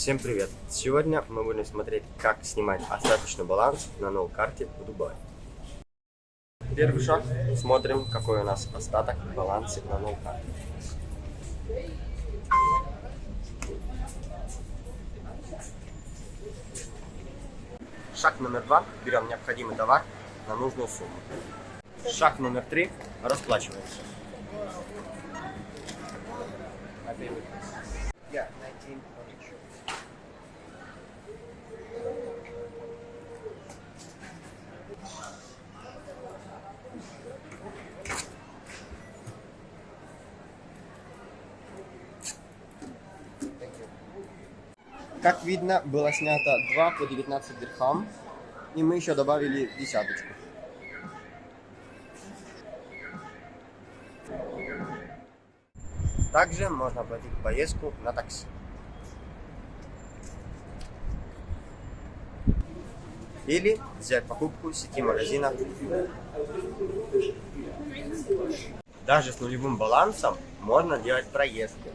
Всем привет! Сегодня мы будем смотреть, как снимать остаточный баланс на ноу-карте в Дубае. Первый шаг. Смотрим, какой у нас остаток в балансе на ноу-карте. Шаг номер 2. Берем необходимый товар на нужную сумму. Шаг номер 3. Расплачиваемся. Как видно, было снято 2 по 19 дирхам, и мы еще добавили десяточку. Также можно оплатить поездку на такси. Или взять покупку в сети магазинов. Даже с нулевым балансом можно делать проездки.